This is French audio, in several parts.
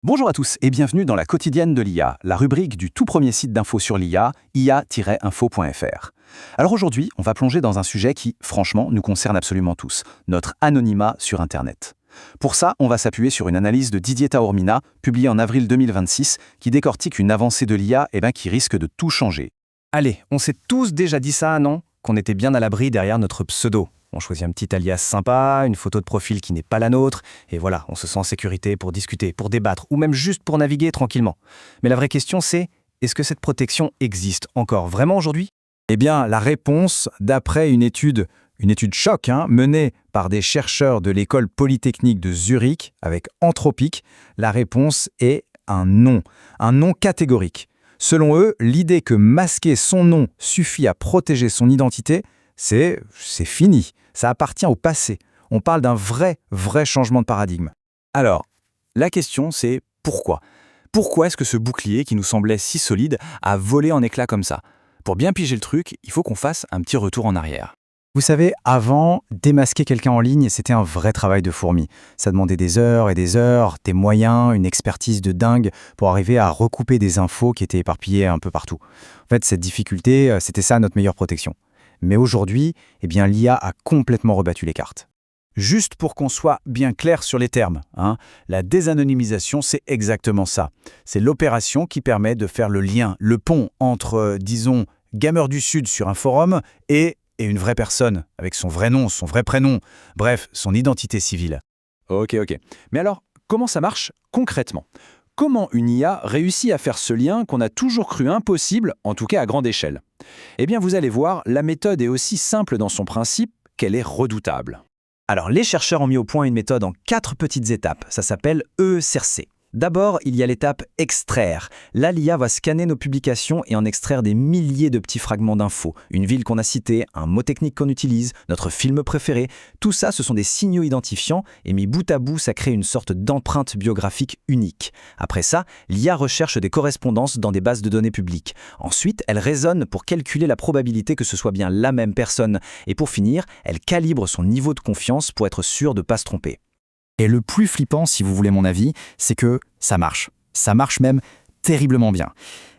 Bonjour à tous et bienvenue dans la quotidienne de l'IA, la rubrique du tout premier site d'info sur l'IA, ia-info.fr. Alors aujourd'hui, on va plonger dans un sujet qui, franchement, nous concerne absolument tous, notre anonymat sur Internet. Pour ça, on va s'appuyer sur une analyse de Didier Taormina, publiée en avril 2026, qui décortique une avancée de l'IA qui risque de tout changer. Allez, on s'est tous déjà dit ça, non? Qu'on était bien à l'abri derrière notre pseudo. On choisit un petit alias sympa, une photo de profil qui n'est pas la nôtre, et voilà, on se sent en sécurité pour discuter, pour débattre, ou même juste pour naviguer tranquillement. Mais la vraie question c'est, est-ce que cette protection existe encore vraiment aujourd'hui? Eh bien, la réponse, d'après une étude choc, menée par des chercheurs de l'école polytechnique de Zurich avec Anthropic, la réponse est un non catégorique. Selon eux, l'idée que masquer son nom suffit à protéger son identité, c'est fini, ça appartient au passé. On parle d'un vrai changement de paradigme. Alors, la question c'est pourquoi? Pourquoi est-ce que ce bouclier qui nous semblait si solide a volé en éclats comme ça? Pour bien piger le truc, il faut qu'on fasse un petit retour en arrière. Vous savez, avant, démasquer quelqu'un en ligne, c'était un vrai travail de fourmi. Ça demandait des heures et des heures, des moyens, une expertise de dingue pour arriver à recouper des infos qui étaient éparpillées un peu partout. En fait, cette difficulté, c'était ça notre meilleure protection. Mais aujourd'hui, l'IA a complètement rebattu les cartes. Juste pour qu'on soit bien clair sur les termes, la désanonymisation, c'est exactement ça. C'est l'opération qui permet de faire le lien, le pont entre, disons, gamer du Sud sur un forum et une vraie personne, avec son vrai nom, son vrai prénom, bref, son identité civile. Ok. Mais alors, comment ça marche concrètement? Comment une IA réussit à faire ce lien qu'on a toujours cru impossible, en tout cas à grande échelle? Eh bien, vous allez voir, la méthode est aussi simple dans son principe qu'elle est redoutable. Alors, les chercheurs ont mis au point une méthode en 4 petites étapes. Ça s'appelle ECRC. D'abord, il y a l'étape extraire. Là, l'IA va scanner nos publications et en extraire des milliers de petits fragments d'infos. Une ville qu'on a citée, un mot technique qu'on utilise, notre film préféré. Tout ça, ce sont des signaux identifiants et mis bout à bout, ça crée une sorte d'empreinte biographique unique. Après ça, l'IA recherche des correspondances dans des bases de données publiques. Ensuite, elle raisonne pour calculer la probabilité que ce soit bien la même personne. Et pour finir, elle calibre son niveau de confiance pour être sûre de ne pas se tromper. Et le plus flippant, si vous voulez mon avis, c'est que ça marche. Ça marche même terriblement bien.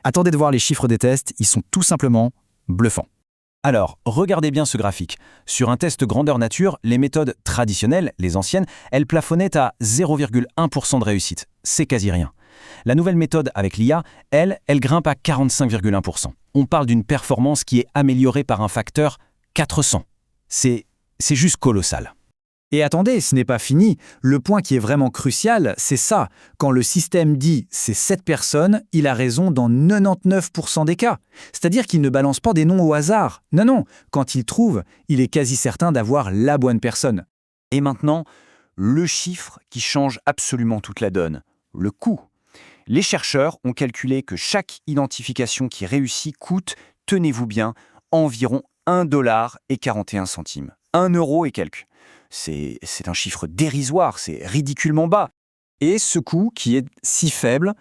Attendez de voir les chiffres des tests, ils sont tout simplement bluffants. Alors, regardez bien ce graphique. Sur un test grandeur nature, les méthodes traditionnelles, les anciennes, elles plafonnaient à 0,1% de réussite. C'est quasi rien. La nouvelle méthode avec l'IA, elle grimpe à 45,1%. On parle d'une performance qui est améliorée par un facteur 400. C'est juste colossal. Et attendez, ce n'est pas fini. Le point qui est vraiment crucial, c'est ça. Quand le système dit « c'est cette personne », il a raison dans 99% des cas. C'est-à-dire qu'il ne balance pas des noms au hasard. Non. Quand il trouve, il est quasi certain d'avoir la bonne personne. Et maintenant, le chiffre qui change absolument toute la donne, le coût. Les chercheurs ont calculé que chaque identification qui réussit coûte, tenez-vous bien, environ 1,41 $. 1 euro et quelques. C'est un chiffre dérisoire, c'est ridiculement bas. Et ce coût, qui est si faible,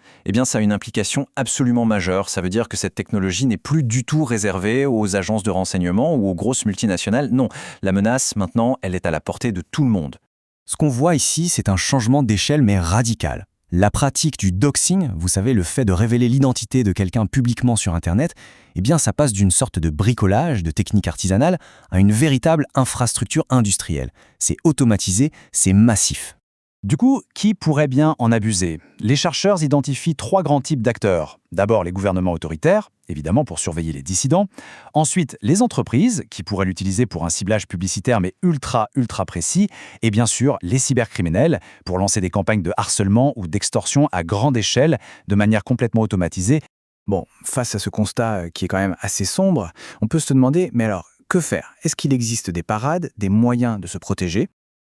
ça a une implication absolument majeure. Ça veut dire que cette technologie n'est plus du tout réservée aux agences de renseignement ou aux grosses multinationales. Non, la menace, maintenant, elle est à la portée de tout le monde. Ce qu'on voit ici, c'est un changement d'échelle mais radical. La pratique du doxing, vous savez, le fait de révéler l'identité de quelqu'un publiquement sur Internet, ça passe d'une sorte de bricolage, de technique artisanale, à une véritable infrastructure industrielle. C'est automatisé, c'est massif. Du coup, qui pourrait bien en abuser? Les chercheurs identifient 3 grands types d'acteurs. D'abord, les gouvernements autoritaires, évidemment pour surveiller les dissidents. Ensuite, les entreprises, qui pourraient l'utiliser pour un ciblage publicitaire mais ultra précis. Et bien sûr, les cybercriminels, pour lancer des campagnes de harcèlement ou d'extorsion à grande échelle, de manière complètement automatisée. Bon, face à ce constat qui est quand même assez sombre, on peut se demander, mais alors, que faire? Est-ce qu'il existe des parades, des moyens de se protéger?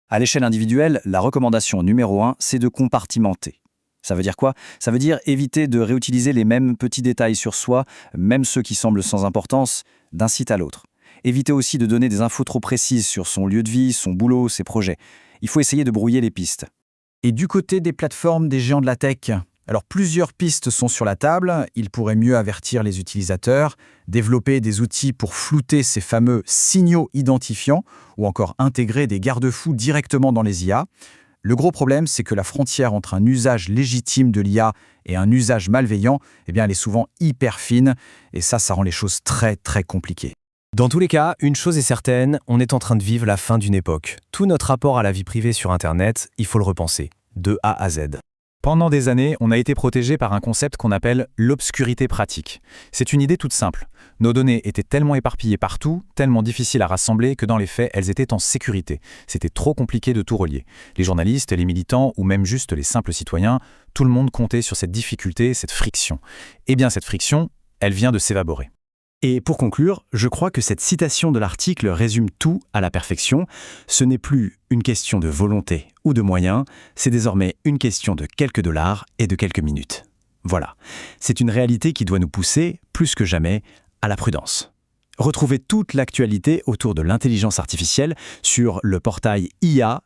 À l'échelle individuelle, la recommandation numéro 1, c'est de compartimenter. Ça veut dire quoi? Ça veut dire éviter de réutiliser les mêmes petits détails sur soi, même ceux qui semblent sans importance, d'un site à l'autre. Éviter aussi de donner des infos trop précises sur son lieu de vie, son boulot, ses projets. Il faut essayer de brouiller les pistes. Et du côté des plateformes des géants de la tech, alors plusieurs pistes sont sur la table. Ils pourraient mieux avertir les utilisateurs, développer des outils pour flouter ces fameux signaux identifiants ou encore intégrer des garde-fous directement dans les IA. Le gros problème, c'est que la frontière entre un usage légitime de l'IA et un usage malveillant, elle est souvent hyper fine, et ça rend les choses très très compliquées. Dans tous les cas, une chose est certaine, on est en train de vivre la fin d'une époque. Tout notre rapport à la vie privée sur Internet, il faut le repenser, de A à Z. Pendant des années, on a été protégé par un concept qu'on appelle l'obscurité pratique. C'est une idée toute simple. Nos données étaient tellement éparpillées partout, tellement difficiles à rassembler que dans les faits, elles étaient en sécurité. C'était trop compliqué de tout relier. Les journalistes, les militants ou même juste les simples citoyens, tout le monde comptait sur cette difficulté, cette friction. Eh bien, cette friction, elle vient de s'évaporer. Et pour conclure, je crois que cette citation de l'article résume tout à la perfection. Ce n'est plus une question de volonté ou de moyens, c'est désormais une question de quelques dollars et de quelques minutes. Voilà, c'est une réalité qui doit nous pousser, plus que jamais, à la prudence. Retrouvez toute l'actualité autour de l'intelligence artificielle sur le portail ia-info.fr.